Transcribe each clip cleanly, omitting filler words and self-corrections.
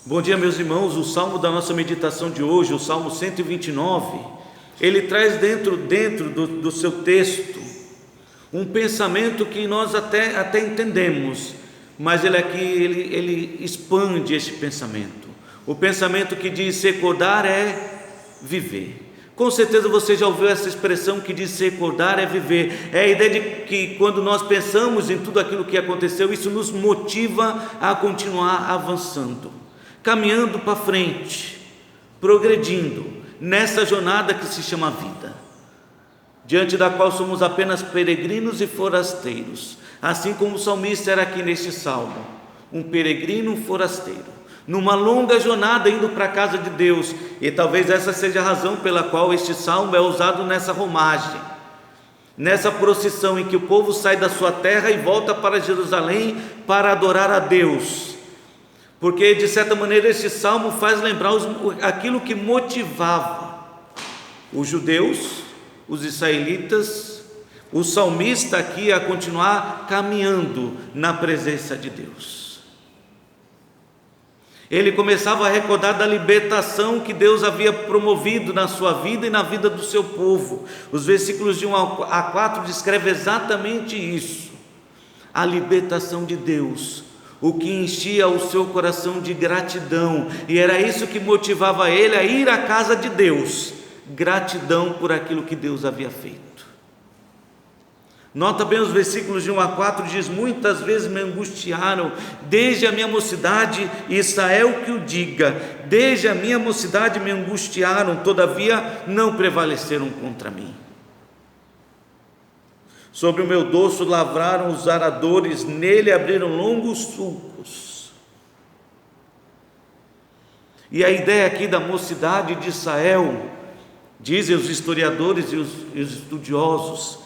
Bom dia, meus irmãos. O salmo da nossa meditação de hoje, o Salmo 129, ele traz dentro do seu texto um pensamento que nós até entendemos, mas ele expande esse pensamento. O pensamento que diz recordar é viver. Com certeza você já ouviu essa expressão que diz recordar é viver. É a ideia de que quando nós pensamos em tudo aquilo que aconteceu, isso nos motiva a continuar avançando, caminhando para frente, progredindo nessa jornada que se chama vida, diante da qual somos apenas peregrinos e forasteiros, assim como o salmista era aqui neste salmo, um peregrino, um forasteiro, numa longa jornada indo para a casa de Deus. E talvez essa seja a razão pela qual este salmo é usado nessa romagem, nessa procissão em que o povo sai da sua terra e volta para Jerusalém para adorar a Deus, porque de certa maneira este salmo faz lembrar aquilo que motivava os judeus, os israelitas, o salmista aqui a continuar caminhando na presença de Deus. Ele começava a recordar da libertação que Deus havia promovido na sua vida e na vida do seu povo. Os versículos de 1 a 4 descrevem exatamente isso, a libertação de Deus, o que enchia o seu coração de gratidão, e era isso que motivava ele a ir à casa de Deus, gratidão por aquilo que Deus havia feito. Nota bem os versículos de 1 a 4, diz: muitas vezes me angustiaram, desde a minha mocidade, Israel que o diga, desde a minha mocidade me angustiaram, todavia não prevaleceram contra mim. Sobre o meu dorso lavraram os aradores, nele abriram longos sulcos. E a ideia aqui da mocidade de Israel, dizem os historiadores e os estudiosos,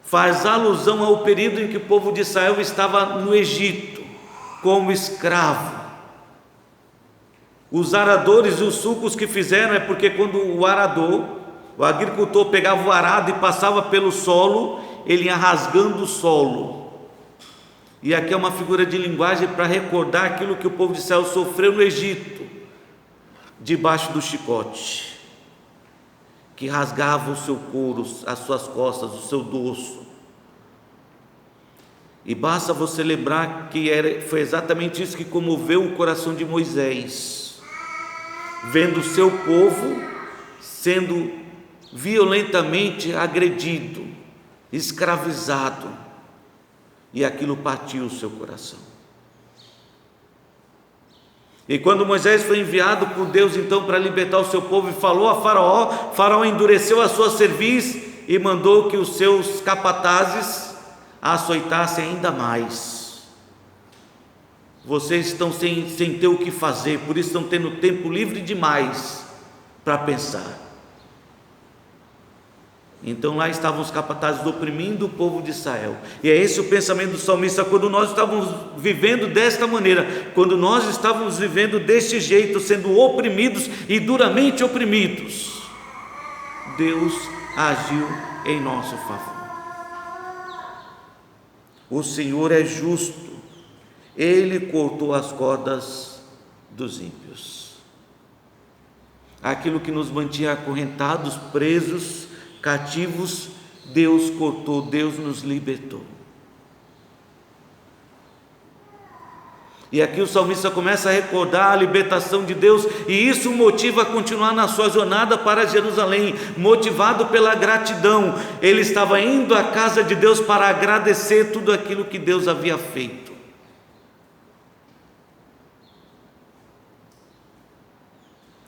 faz alusão ao período em que o povo de Israel estava no Egito, como escravo. Os aradores e os sulcos que fizeram é porque quando o agricultor pegava o arado e passava pelo solo, ele ia rasgando o solo. E aqui é uma figura de linguagem para recordar aquilo que o povo de Israel sofreu no Egito, debaixo do chicote, que rasgava o seu couro, as suas costas, o seu dorso. E basta você lembrar que foi exatamente isso que comoveu o coração de Moisés, vendo o seu povo sendo violentamente agredido, escravizado, e aquilo partiu o seu coração. E quando Moisés foi enviado por Deus então para libertar o seu povo e falou a Faraó, Faraó endureceu a sua cerviz e mandou que os seus capatazes a açoitassem ainda mais. Vocês estão sem ter o que fazer, por isso estão tendo tempo livre demais para pensar. Então lá estavam os capatazes oprimindo o povo de Israel. E é esse o pensamento do salmista quando nós estávamos vivendo desta maneira, quando nós estávamos vivendo deste jeito, sendo oprimidos e duramente oprimidos, Deus agiu em nosso favor. O Senhor é justo, Ele cortou as cordas dos ímpios. Aquilo que nos mantinha acorrentados, presos, cativos, Deus cortou, Deus nos libertou. E aqui o salmista começa a recordar a libertação de Deus, e isso o motiva a continuar na sua jornada para Jerusalém, motivado pela gratidão. Ele estava indo à casa de Deus para agradecer tudo aquilo que Deus havia feito.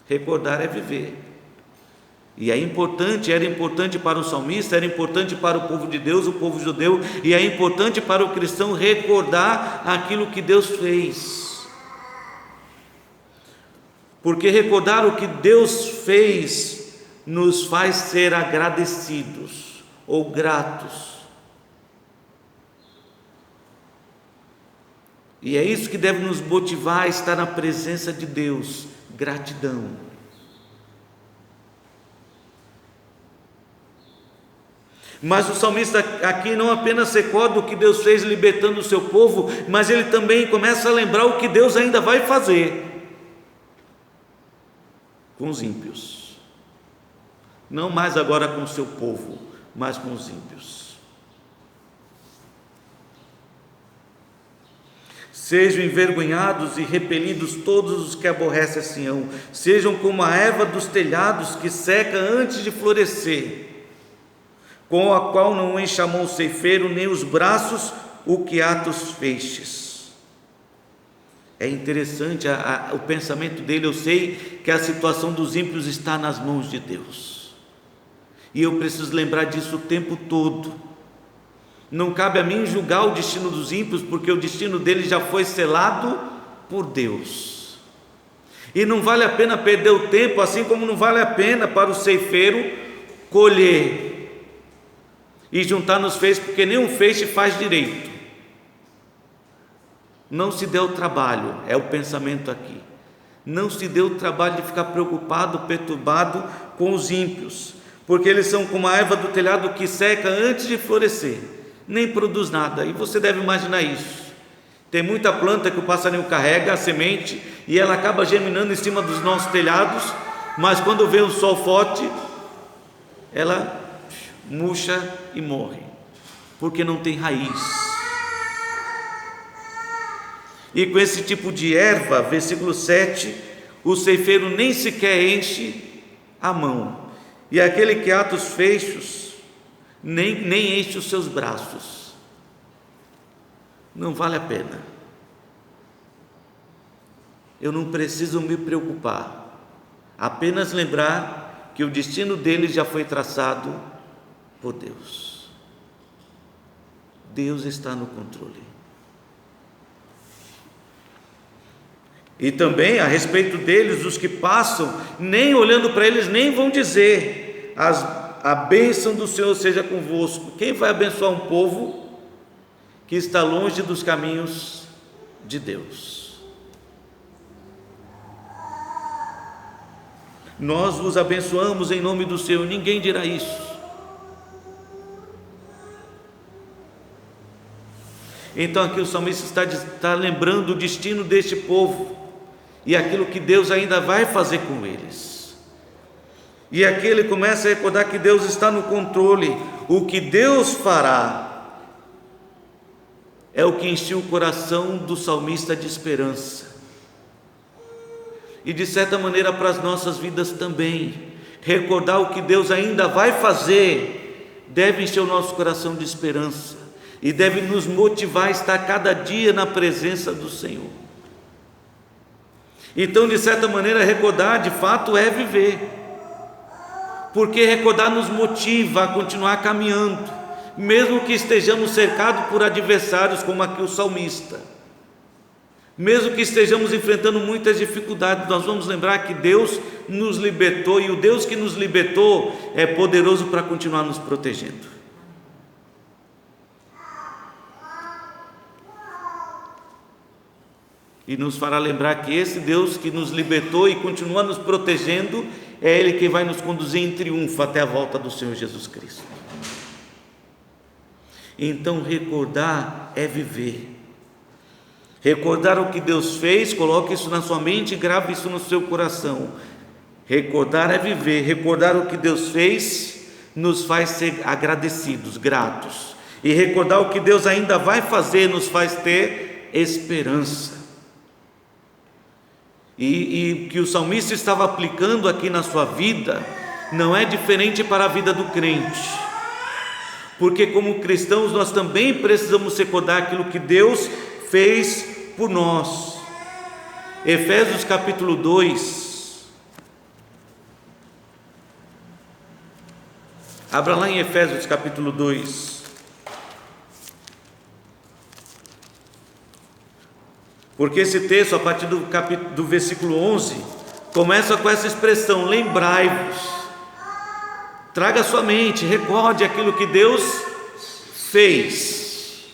Recordar é viver. E era importante para o salmista, era importante para o povo de Deus, o povo judeu, e é importante para o cristão recordar aquilo que Deus fez. Porque recordar o que Deus fez nos faz ser agradecidos ou gratos. E é isso que deve nos motivar a estar na presença de Deus, gratidão. Mas o salmista aqui não apenas recorda o que Deus fez libertando o seu povo, mas ele também começa a lembrar o que Deus ainda vai fazer. com os ímpios. Não mais agora com o seu povo, mas com os ímpios. Sejam envergonhados e repelidos todos os que aborrecem a Sião, sejam como a erva dos telhados que seca antes de florescer, com a qual não enche a mão o ceifeiro, nem os braços o que ata os feixes. É interessante o pensamento dele. Eu sei que a situação dos ímpios está nas mãos de Deus, e eu preciso lembrar disso o tempo todo. Não cabe a mim julgar o destino dos ímpios, porque o destino deles já foi selado por Deus. E não vale a pena perder o tempo, assim como não vale a pena para o ceifeiro colher e juntar nos feixes, porque nenhum feixe faz direito. Não se dê o trabalho, é o pensamento aqui. Não se dê o trabalho de ficar preocupado, perturbado com os ímpios, porque eles são como a erva do telhado que seca antes de florescer, nem produz nada. E você deve imaginar isso. Tem muita planta que o passarinho carrega a semente e ela acaba germinando em cima dos nossos telhados, mas quando vem o sol forte, ela murcha e morre, porque não tem raiz. E com esse tipo de erva, versículo 7, o ceifeiro nem sequer enche a mão, e aquele que ata os feixes nem enche os seus braços. Não vale a pena. Eu não preciso me preocupar, apenas lembrar que o destino deles já foi traçado por Deus. Deus está no controle. E também a respeito deles, os que passam, nem olhando para eles, nem vão dizer: a bênção do Senhor seja convosco. Quem vai abençoar um povo que está longe dos caminhos de Deus? Nós vos abençoamos em nome do Senhor. Ninguém dirá isso. Então aqui o salmista está lembrando o destino deste povo e aquilo que Deus ainda vai fazer com eles. E aqui ele começa a recordar que Deus está no controle. O que Deus fará é o que encheu o coração do salmista de esperança. E de certa maneira para as nossas vidas também, recordar o que Deus ainda vai fazer deve encher o nosso coração de esperança e deve nos motivar a estar cada dia na presença do Senhor. Então, de certa maneira, recordar de fato é viver, porque recordar nos motiva a continuar caminhando, mesmo que estejamos cercados por adversários, como aqui o salmista, mesmo que estejamos enfrentando muitas dificuldades. Nós vamos lembrar que Deus nos libertou, e o Deus que nos libertou é poderoso para continuar nos protegendo. E nos fará lembrar que esse Deus que nos libertou e continua nos protegendo, é Ele que vai nos conduzir em triunfo até a volta do Senhor Jesus Cristo. Então recordar é viver. Recordar o que Deus fez, coloque isso na sua mente e grave isso no seu coração. Recordar é viver. Recordar o que Deus fez nos faz ser agradecidos, gratos. E recordar o que Deus ainda vai fazer nos faz ter esperança. E que o salmista estava aplicando aqui na sua vida não é diferente para a vida do crente, porque como cristãos nós também precisamos recordar aquilo que Deus fez por nós. Efésios capítulo 2, abra lá em Efésios capítulo 2, porque esse texto, a partir do versículo 11, começa com essa expressão: lembrai-vos. Traga à sua mente, recorde aquilo que Deus fez.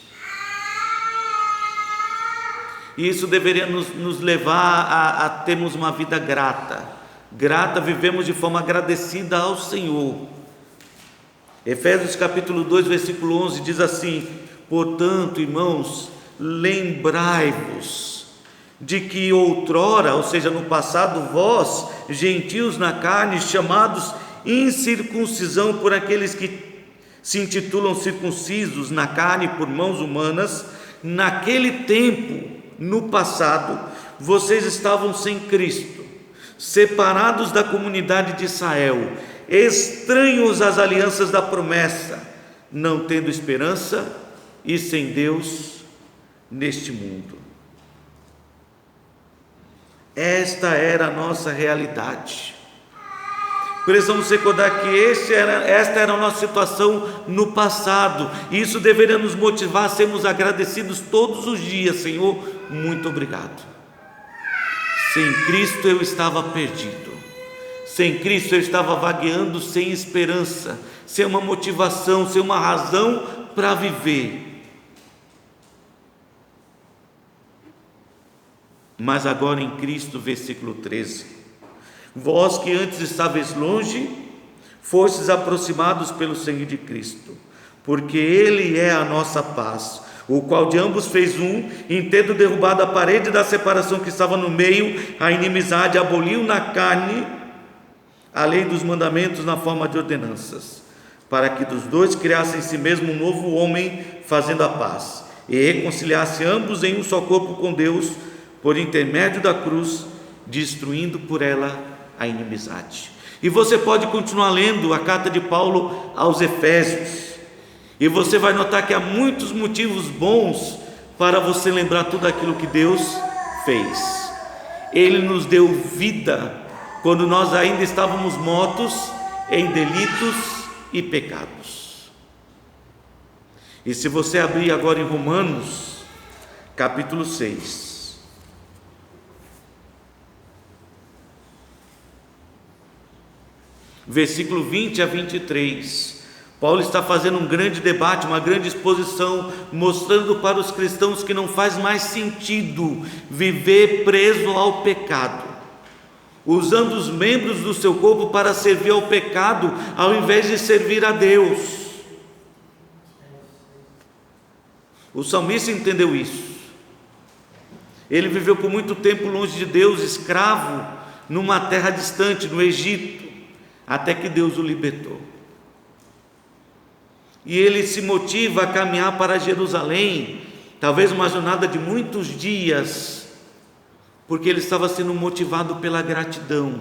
E isso deveria nos levar a termos uma vida grata, vivemos de forma agradecida ao Senhor. Efésios capítulo 2, versículo 11 diz assim: portanto, irmãos, lembrai-vos de que outrora, ou seja, no passado, vós, gentios na carne, chamados incircuncisão por aqueles que se intitulam circuncisos na carne por mãos humanas, naquele tempo, no passado, vocês estavam sem Cristo, separados da comunidade de Israel, estranhos às alianças da promessa, não tendo esperança e sem Deus neste mundo. Esta era a nossa realidade. Precisamos recordar que esta era a nossa situação no passado, e isso deveria nos motivar a sermos agradecidos todos os dias. Senhor, muito obrigado. Sem Cristo eu estava perdido, sem Cristo eu estava vagueando sem esperança, sem uma motivação, sem uma razão para viver. Mas agora em Cristo, versículo 13: vós que antes estáveis longe, fostes aproximados pelo sangue de Cristo, porque Ele é a nossa paz, o qual de ambos fez um, em tendo derrubado a parede da separação que estava no meio, a inimizade, aboliu na carne a lei dos mandamentos na forma de ordenanças, para que dos dois criasse em si mesmo um novo homem, fazendo a paz, e reconciliasse ambos em um só corpo com Deus, por intermédio da cruz, destruindo por ela a inimizade. E você pode continuar lendo a carta de Paulo aos Efésios, e você vai notar que há muitos motivos bons para você lembrar tudo aquilo que Deus fez. Ele nos deu vida quando nós ainda estávamos mortos em delitos e pecados. E se você abrir agora em Romanos capítulo 6, versículo 20 a 23, Paulo está fazendo um grande debate, uma grande exposição, mostrando para os cristãos que não faz mais sentido viver preso ao pecado, usando os membros do seu corpo para servir ao pecado, ao invés de servir a Deus. O salmista entendeu isso. Ele viveu por muito tempo longe de Deus, escravo numa terra distante, no Egito, até que Deus o libertou. E ele se motiva a caminhar para Jerusalém, talvez uma jornada de muitos dias, porque ele estava sendo motivado pela gratidão,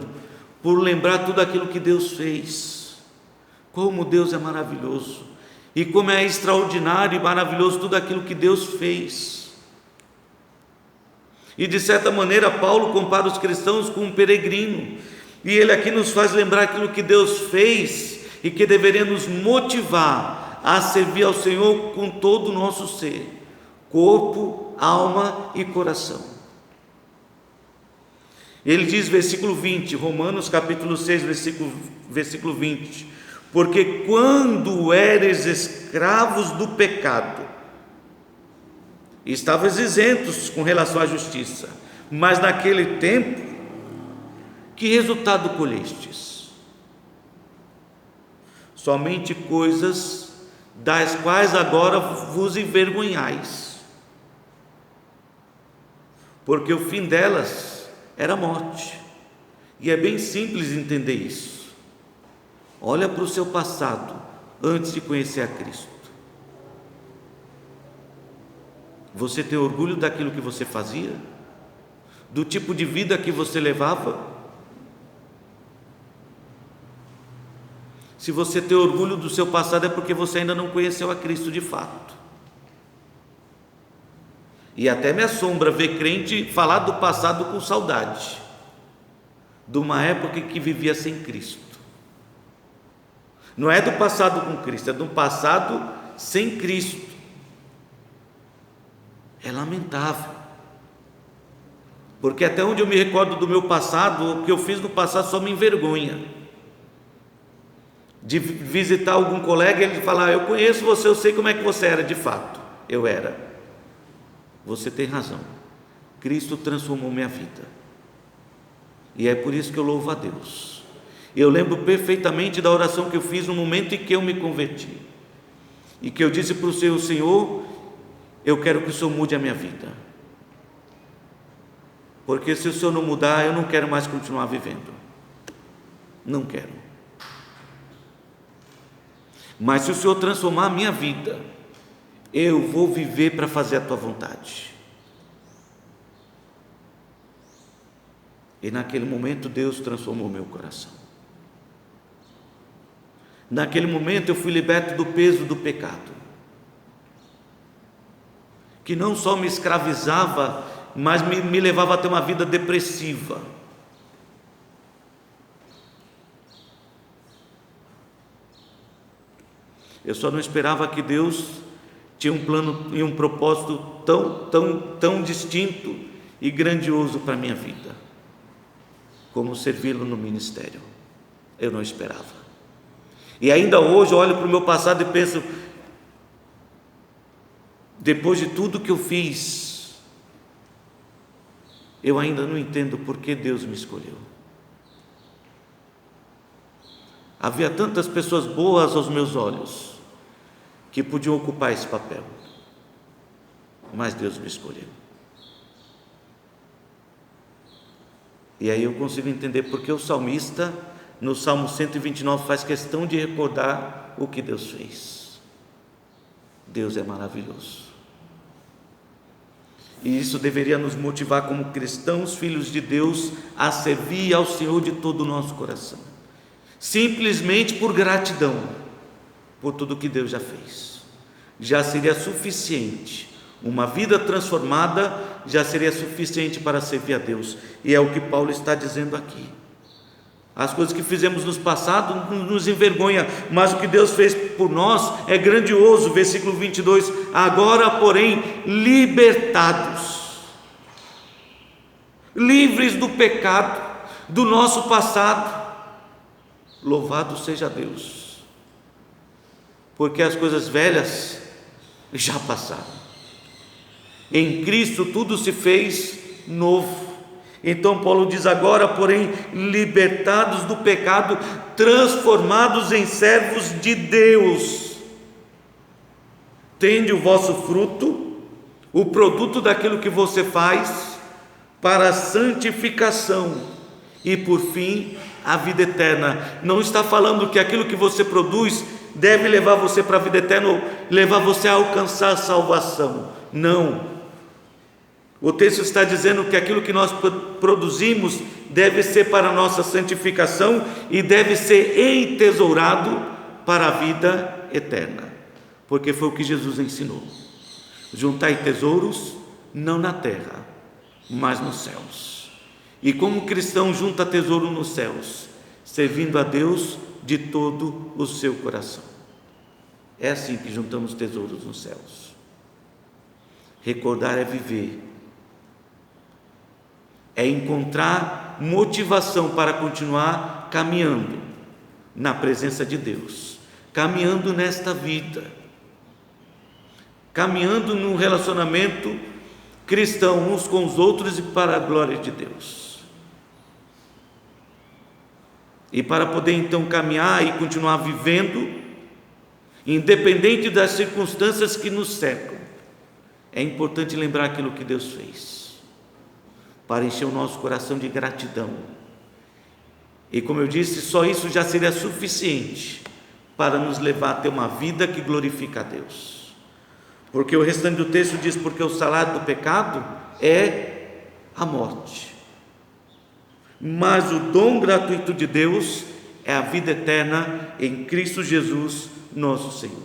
por lembrar tudo aquilo que Deus fez. Como Deus é maravilhoso, e como é extraordinário e maravilhoso tudo aquilo que Deus fez. E de certa maneira Paulo compara os cristãos com um peregrino, e ele aqui nos faz lembrar aquilo que Deus fez e que deveria nos motivar a servir ao Senhor com todo o nosso ser, corpo, alma e coração. Ele diz, versículo 20, Romanos capítulo 6, versículo 20: porque quando eres escravos do pecado, estavas isentos com relação à justiça, mas naquele tempo, que resultado colhestes? Somente coisas das quais agora vos envergonhais, porque o fim delas era a morte. E é bem simples entender isso. Olha para o seu passado antes de conhecer a Cristo. Você tem orgulho daquilo que você fazia? Do tipo de vida que você levava? Se você tem orgulho do seu passado, é porque você ainda não conheceu a Cristo de fato. E até me assombra ver crente falar do passado com saudade, de uma época que vivia sem Cristo. Não é do passado com Cristo, é do passado sem Cristo. É lamentável, porque até onde eu me recordo do meu passado, o que eu fiz no passado só me envergonha. De visitar algum colega e ele falar: eu conheço você, eu sei como é que você era de fato. Eu era. Você tem razão, Cristo transformou minha vida, e é por isso que eu louvo a Deus. Eu lembro perfeitamente da oração que eu fiz no momento em que eu me converti, e que eu disse para o Senhor: Senhor, eu quero que o Senhor mude a minha vida. porque se o Senhor não mudar, eu não quero mais continuar vivendo, não quero. Mas se o Senhor transformar a minha vida, eu vou viver para fazer a tua vontade. E naquele momento Deus transformou meu coração. Naquele momento eu fui liberto do peso do pecado, que não só me escravizava, mas me levava a ter uma vida depressiva. Eu só não esperava que Deus tinha um plano e um propósito tão distinto e grandioso para a minha vida, como servi-lo no ministério. Eu não esperava. E ainda hoje eu olho para o meu passado e penso, depois de tudo que eu fiz, eu ainda não entendo por que Deus me escolheu. Havia tantas pessoas boas aos meus olhos que podiam ocupar esse papel, mas Deus me escolheu. E aí eu consigo entender porque o salmista, no Salmo 129, faz questão de recordar o que Deus fez. Deus é maravilhoso. E isso deveria nos motivar como cristãos, filhos de Deus, a servir ao Senhor de todo o nosso coração, simplesmente por gratidão, por tudo que Deus já fez. Já seria suficiente, uma vida transformada já seria suficiente para servir a Deus, e é o que Paulo está dizendo aqui. As coisas que fizemos no passado nos envergonha, mas o que Deus fez por nós é grandioso. Versículo 22, agora porém libertados, livres do pecado, do nosso passado, louvado seja Deus, porque as coisas velhas já passaram, em Cristo tudo se fez novo. Então Paulo diz, agora porém libertados do pecado, transformados em servos de Deus, tende o vosso fruto, o produto daquilo que você faz, para a santificação e por fim a vida eterna. Não está falando que aquilo que você produz deve levar você para a vida eterna, ou levar você a alcançar a salvação, não. O texto está dizendo que aquilo que nós produzimos deve ser para a nossa santificação e deve ser entesourado para a vida eterna, porque foi o que Jesus ensinou: juntai tesouros não na terra, mas nos céus. E como cristão junta tesouro nos céus, servindo a Deus de todo o seu coração. É assim que juntamos tesouros nos céus. Recordar é viver, é encontrar motivação para continuar caminhando na presença de Deus, caminhando nesta vida, caminhando num relacionamento cristão uns com os outros e para a glória de Deus. E para poder então caminhar e continuar vivendo, independente das circunstâncias que nos cercam, é importante lembrar aquilo que Deus fez, para encher o nosso coração de gratidão. E como eu disse, só isso já seria suficiente para nos levar a ter uma vida que glorifica a Deus, porque o restante do texto diz, porque o salário do pecado é a morte, mas o dom gratuito de Deus é a vida eterna em Cristo Jesus nosso Senhor.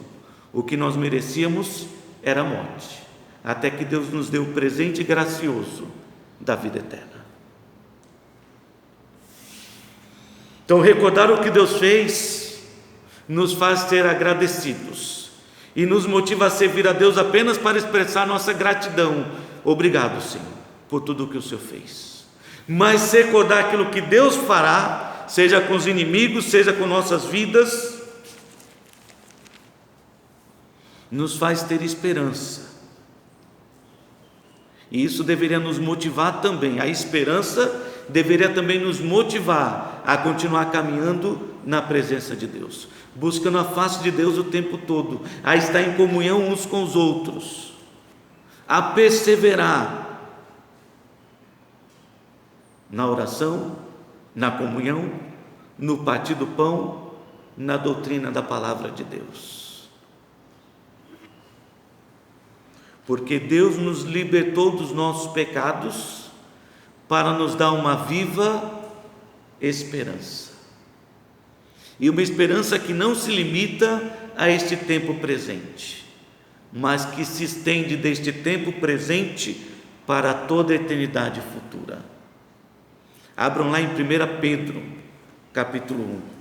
O que nós merecíamos era a morte, até que Deus nos deu o presente gracioso da vida eterna. Então, recordar o que Deus fez nos faz ser agradecidos e nos motiva a servir a Deus apenas para expressar nossa gratidão. Obrigado, Senhor, por tudo o que o Senhor fez. Mas recordar aquilo que Deus fará, seja com os inimigos, seja com nossas vidas, nos faz ter esperança. E isso deveria nos motivar também. A esperança deveria também nos motivar a continuar caminhando na presença de Deus, buscando a face de Deus o tempo todo, a estar em comunhão uns com os outros, a perseverar na oração, na comunhão, no partir do pão, na doutrina da palavra de Deus. Porque Deus nos libertou dos nossos pecados para nos dar uma viva esperança. E uma esperança que não se limita a este tempo presente, mas que se estende deste tempo presente para toda a eternidade futura. Abram lá em 1 Pedro, capítulo 1.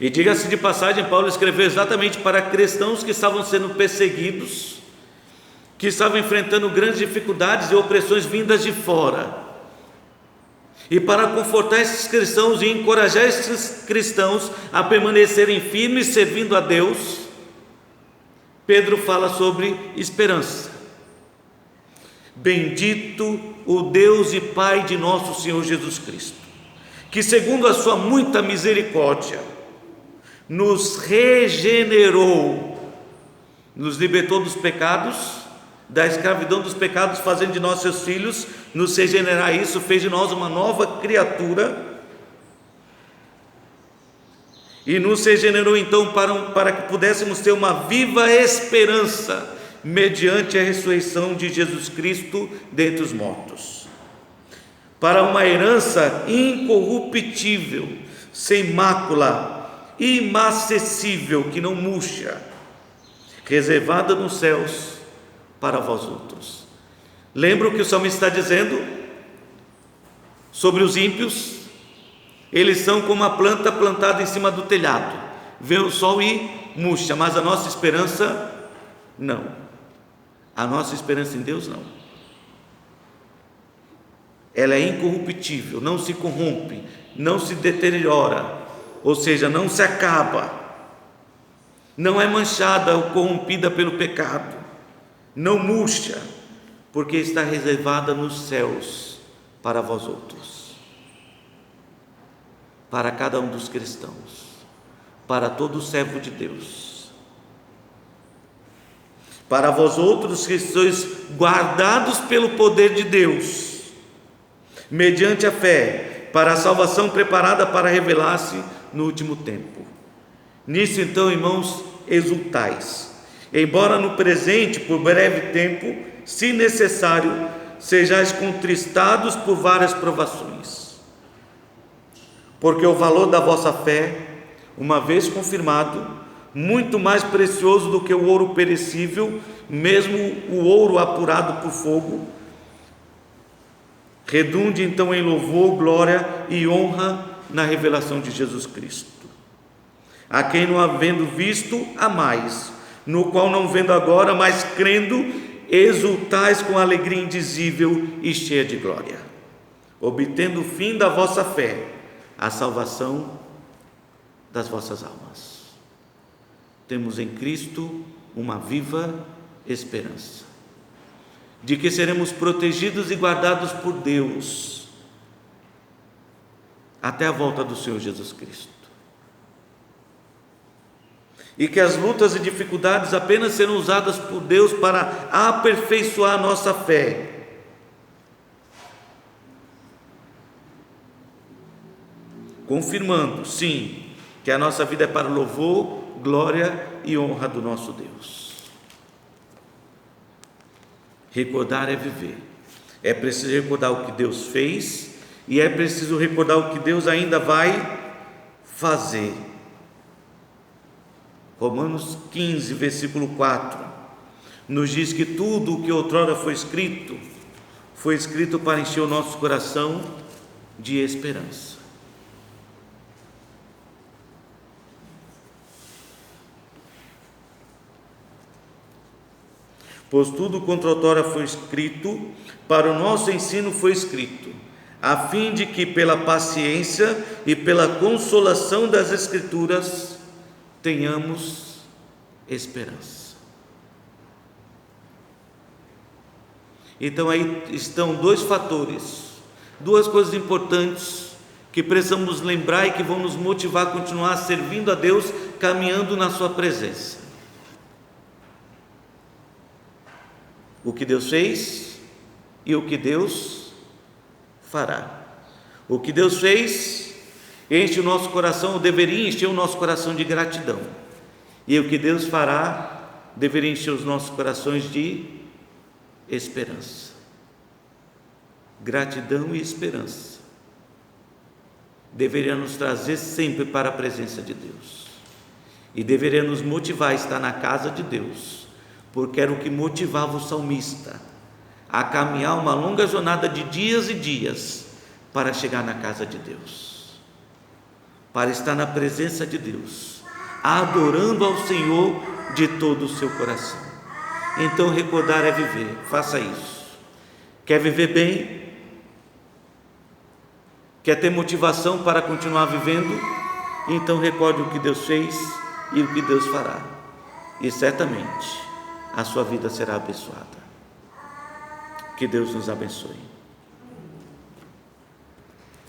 E diga-se de passagem, Paulo escreveu exatamente para cristãos que estavam sendo perseguidos, que estavam enfrentando grandes dificuldades e opressões vindas de fora. E para confortar esses cristãos e encorajar esses cristãos a permanecerem firmes servindo a Deus, Pedro fala sobre esperança. Bendito o Deus e Pai de nosso Senhor Jesus Cristo, que segundo a sua muita misericórdia, nos regenerou, nos libertou dos pecados, da escravidão dos pecados, fazendo de nós seus filhos, nos regenerar isso, fez de nós uma nova criatura, e nos regenerou então para que pudéssemos ter uma viva esperança, mediante a ressurreição de Jesus Cristo dentre os mortos, para uma herança incorruptível, sem mácula, imacessível, que não murcha, reservada nos céus para vós outros. Lembra o que o salmista está dizendo sobre os ímpios? Eles são como a planta plantada em cima do telhado, vê o sol e murcha, mas a nossa esperança não. A nossa esperança em Deus não. Ela é incorruptível, não se corrompe, não se deteriora, ou seja, não se acaba, não é manchada ou corrompida pelo pecado, não murcha, porque está reservada nos céus para vós outros, para cada um dos cristãos, para todo servo de Deus, para vós outros que sois guardados pelo poder de Deus, mediante a fé, para a salvação preparada para revelar-se no último tempo. Nisso então, irmãos, exultais, embora no presente, por breve tempo, se necessário, sejais contristados por várias provações, porque o valor da vossa fé, uma vez confirmado, muito mais precioso do que o ouro perecível, mesmo o ouro apurado por fogo, redunde então em louvor, glória e honra na revelação de Jesus Cristo, a quem não havendo visto, amais, no qual não vendo agora, mas crendo, exultais com alegria indizível e cheia de glória, obtendo o fim da vossa fé, a salvação das vossas almas. Temos em Cristo uma viva esperança, de que seremos protegidos e guardados por Deus, até a volta do Senhor Jesus Cristo, e que as lutas e dificuldades apenas serão usadas por Deus para aperfeiçoar a nossa fé, confirmando, sim, que a nossa vida é para louvor, glória e honra do nosso Deus. Recordar é viver, é preciso recordar o que Deus fez, e é preciso recordar o que Deus ainda vai fazer. Romanos 15, versículo 4, nos diz que tudo o que outrora foi escrito para encher o nosso coração de esperança. Pois tudo quanto outrora foi escrito, para o nosso ensino foi escrito, a fim de que pela paciência e pela consolação das Escrituras tenhamos esperança. Então aí estão dois fatores, duas coisas importantes que precisamos lembrar e que vão nos motivar a continuar servindo a Deus, caminhando na sua presença. O que Deus fez e o que Deus fará. O que Deus fez enche o nosso coração, ou deveria encher o nosso coração de gratidão. E o que Deus fará deveria encher os nossos corações de esperança. Gratidão e esperança deveria nos trazer sempre para a presença de Deus. E deveria nos motivar a estar na casa de Deus, porque era o que motivava o salmista a caminhar uma longa jornada de dias e dias para chegar na casa de Deus, para estar na presença de Deus, adorando ao Senhor de todo o seu coração. Então recordar é viver, faça isso. Quer viver bem? Quer ter motivação para continuar vivendo? Então recorde o que Deus fez e o que Deus fará, e certamente a sua vida será abençoada. Que Deus nos abençoe.